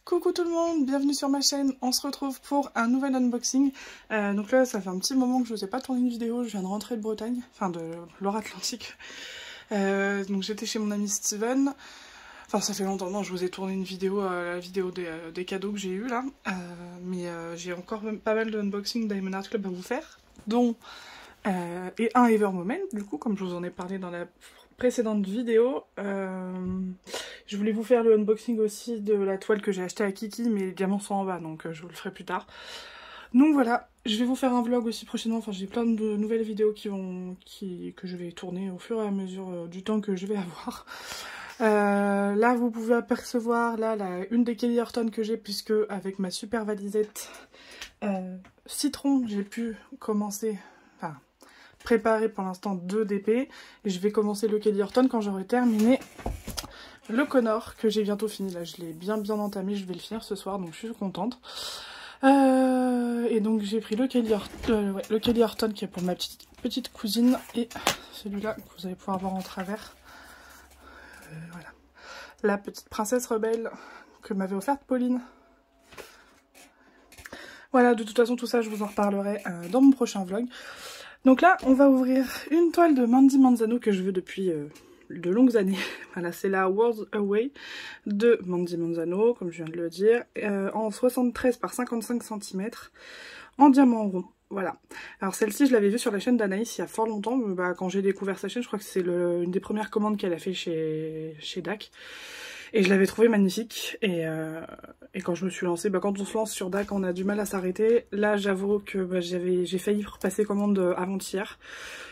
Coucou tout le monde, bienvenue sur ma chaîne, on se retrouve pour un nouvel unboxing. Donc là ça fait un petit moment que je vous ai pas tourné une vidéo, je viens de rentrer de Bretagne, enfin de Loire-Atlantique. Donc j'étais chez mon ami Steven, enfin ça fait longtemps, non je vous ai tourné une vidéo, la vidéo des cadeaux que j'ai eu là. Mais j'ai encore pas mal d'unboxing Diamond Art Club à vous faire, dont et un Ever Moment du coup comme je vous en ai parlé dans la précédente vidéo. Je voulais vous faire le unboxing aussi de la toile que j'ai achetée à Kiki, mais les diamants sont en bas, donc je vous le ferai plus tard. Donc voilà, je vais vous faire un vlog aussi prochainement, enfin j'ai plein de nouvelles vidéos que je vais tourner au fur et à mesure du temps que je vais avoir. Là vous pouvez apercevoir là, une des Kelly Horton que j'ai, puisque avec ma super valisette citron, j'ai pu commencer, enfin préparer pour l'instant 2 DP, et je vais commencer le Kelly Horton quand j'aurai terminé le Connor, que j'ai bientôt fini. Là je l'ai bien entamé, je vais le finir ce soir, donc je suis contente. Et donc j'ai pris le Kelly Horton qui est pour ma petite cousine, et celui-là que vous allez pouvoir voir en travers. Voilà, la petite princesse rebelle que m'avait offerte Pauline. Voilà, de toute façon tout ça je vous en reparlerai dans mon prochain vlog. Donc là on va ouvrir une toile de Mandy Manzano que je veux depuis de longues années. Voilà, c'est la Worlds Away de Mandy Manzano, comme je viens de le dire, en 73 par 55 cm, en diamant rond. Voilà. Alors celle-ci, je l'avais vue sur la chaîne d'Anaïs il y a fort longtemps, quand j'ai découvert sa chaîne, je crois que c'est une des premières commandes qu'elle a fait chez DAC. Et je l'avais trouvée magnifique, et quand je me suis lancée, quand on se lance sur DAC, on a du mal à s'arrêter. Là, j'avoue que j'ai failli repasser commande avant-hier,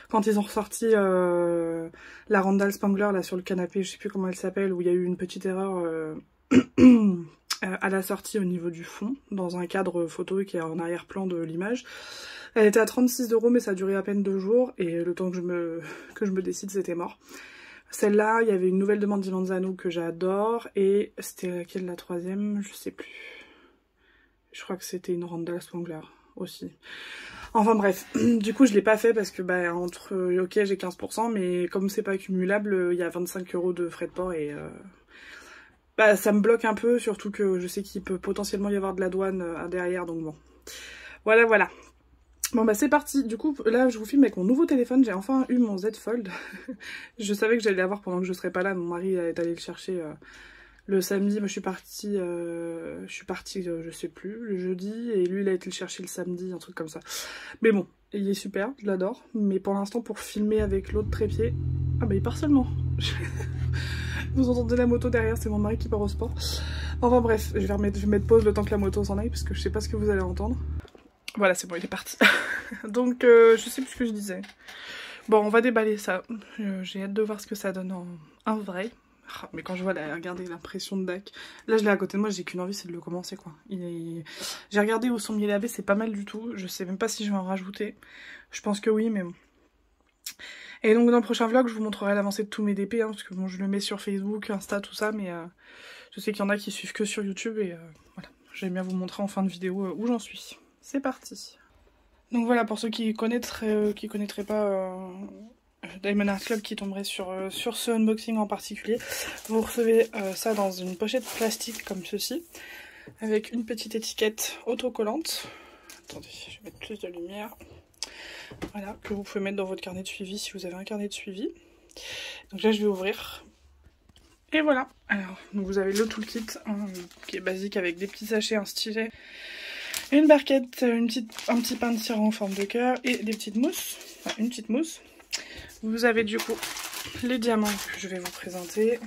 quand ils ont ressorti la Randall Spangler là sur le canapé, je sais plus comment elle s'appelle, où il y a eu une petite erreur à la sortie au niveau du fond, dans un cadre photo qui est en arrière-plan de l'image. Elle était à 36 €, mais ça a duré à peine 2 jours, et le temps que je me décide, c'était mort. Celle-là, il y avait une nouvelle de Mandy Manzano que j'adore, et c'était laquelle la troisième, je sais plus. Je crois que c'était une Randall Spangler aussi. Enfin bref, du coup je l'ai pas fait parce que ok j'ai 15%, mais comme c'est pas accumulable, il y a 25 € de frais de port, et ça me bloque un peu, surtout que je sais qu'il peut potentiellement y avoir de la douane derrière, donc bon. Voilà. Bon c'est parti. Du coup là je vous filme avec mon nouveau téléphone, j'ai enfin eu mon Z Fold. Je savais que j'allais l'avoir pendant que je serais pas là, mon mari est allé le chercher le samedi. Moi je suis partie je sais plus, le jeudi, et lui il a été le chercher le samedi, un truc comme ça. Mais bon, il est super, je l'adore, mais pour l'instant pour filmer avec l'autre trépied, il part seulement. Vous entendez la moto derrière, c'est mon mari qui part au sport. Enfin bref, je vais mettre pause le temps que la moto s'en aille, parce que je sais pas ce que vous allez entendre. Voilà, c'est bon, il est parti. Donc, je sais plus ce que je disais. Bon, on va déballer ça. J'ai hâte de voir ce que ça donne en vrai. Ah, mais quand je vois, regardez l'impression de DAC. Là, je l'ai à côté de moi, j'ai qu'une envie, c'est de le commencer, quoi. J'ai regardé où sont mis les c'est pas mal du tout. Je sais même pas si je vais en rajouter. Je pense que oui, mais bon. Et donc, dans le prochain vlog, je vous montrerai l'avancée de tous mes DP, parce que bon, je le mets sur Facebook, Insta, tout ça, mais je sais qu'il y en a qui suivent que sur YouTube, et voilà. J'aime bien vous montrer en fin de vidéo où j'en suis. C'est parti. Donc voilà, pour ceux qui connaîtraient pas Diamond Art Club, qui tomberait sur ce unboxing en particulier, vous recevez ça dans une pochette plastique comme ceci, avec une petite étiquette autocollante. Attendez, je vais mettre plus de lumière. Voilà, que vous pouvez mettre dans votre carnet de suivi si vous avez un carnet de suivi. Donc là je vais ouvrir. Et voilà. Alors, donc vous avez le toolkit qui est basique, avec des petits sachets, un stylet, une barquette, un petit pain de tirant en forme de cœur, et des petites mousses, enfin une petite mousse. Vous avez du coup les diamants que je vais vous présenter,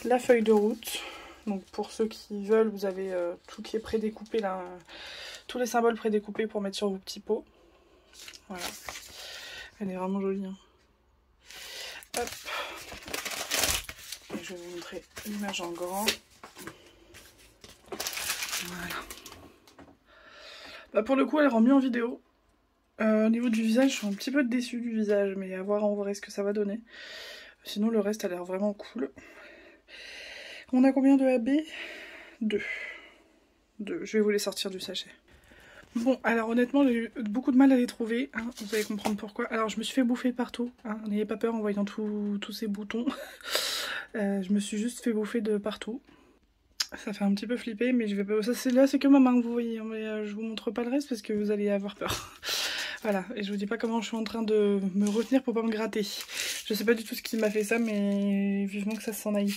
la feuille de route. Donc pour ceux qui veulent, vous avez tout qui est prédécoupé là, tous les symboles prédécoupés pour mettre sur vos petits pots. Voilà, elle est vraiment jolie, hein. Hop. Et je vais vous montrer l'image en grand. Voilà. Pour le coup, elle rend mieux en vidéo. Au niveau du visage, je suis un petit peu déçue du visage, mais à voir en vrai ce que ça va donner. Sinon, le reste a l'air vraiment cool. On a combien de AB? 2. Je vais vous les sortir du sachet. Bon, alors honnêtement, j'ai eu beaucoup de mal à les trouver, hein, vous allez comprendre pourquoi. Alors, je me suis fait bouffer partout, hein, n'ayez pas peur en voyant tous ces boutons. Je me suis juste fait bouffer de partout. Ça fait un petit peu flipper, mais je vais pas... Ça, là, c'est que ma main que vous voyez, hein, mais je vous montre pas le reste parce que vous allez avoir peur. Voilà, et je vous dis pas comment je suis en train de me retenir pour pas me gratter. Je sais pas du tout ce qui m'a fait ça, mais vivement que ça s'en aille.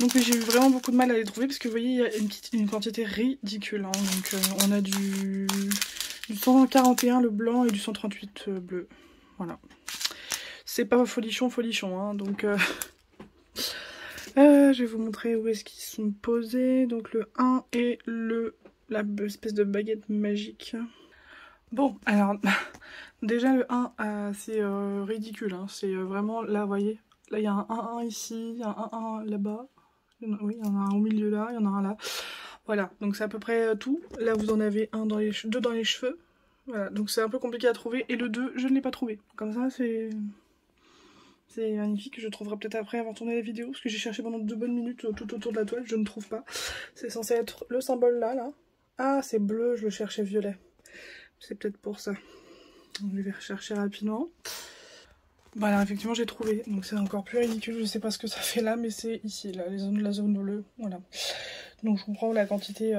Donc j'ai eu vraiment beaucoup de mal à les trouver parce que vous voyez, il y a une quantité ridicule. Hein. Donc on a du 141 le blanc et du 138 bleu. Voilà. C'est pas folichon, hein, donc... je vais vous montrer où est-ce qu'ils sont posés. Donc le 1 et la espèce de baguette magique. Bon, alors, déjà le 1, c'est ridicule. Hein. C'est vraiment, là, vous voyez, là, il y a un 1-1 ici, il y a un 1-1 là-bas. Oui, il y en a un au milieu là, il y en a un là. Voilà, donc c'est à peu près tout. Là, vous en avez deux dans les cheveux. Voilà, donc c'est un peu compliqué à trouver. Et le 2, je ne l'ai pas trouvé. Comme ça, c'est magnifique. Je trouverai peut-être après avoir tourné la vidéo, parce que j'ai cherché pendant 2 bonnes minutes tout autour de la toile. Je ne trouve pas. C'est censé être le symbole là. Ah, c'est bleu, je le cherchais violet. C'est peut-être pour ça. Je vais rechercher rapidement. Bah alors effectivement j'ai trouvé, donc c'est encore plus ridicule, je sais pas ce que ça fait là, mais c'est ici, là, la zone bleue, voilà. Donc je comprends la quantité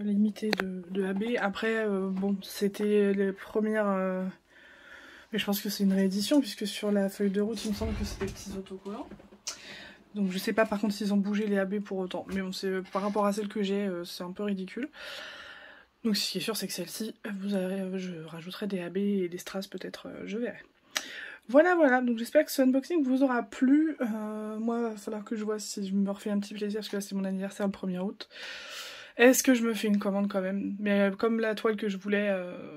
limitée de AB. Après, bon, c'était les premières... Mais je pense que c'est une réédition, puisque sur la feuille de route, il me semble que c'est des petits autocollants. Donc je sais pas par contre s'ils ont bougé les AB pour autant, mais bon, par rapport à celle que j'ai, c'est un peu ridicule. Donc ce qui est sûr, c'est que celle-ci, je rajouterai des AB et des strass peut-être, je verrai. Voilà, donc j'espère que ce unboxing vous aura plu. Moi, il va falloir que je vois si je me refais un petit plaisir, parce que là c'est mon anniversaire le 1er août. Est-ce que je me fais une commande quand même? Mais comme la toile que je voulais,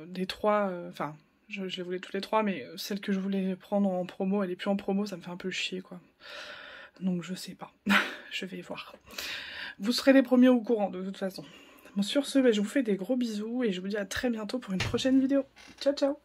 des 3, enfin, je les voulais toutes les 3, mais celle que je voulais prendre en promo, elle est plus en promo, ça me fait un peu chier, quoi. Donc je sais pas, je vais voir. Vous serez les premiers au courant, de toute façon. Bon, sur ce, je vous fais des gros bisous, et je vous dis à très bientôt pour une prochaine vidéo. Ciao, ciao!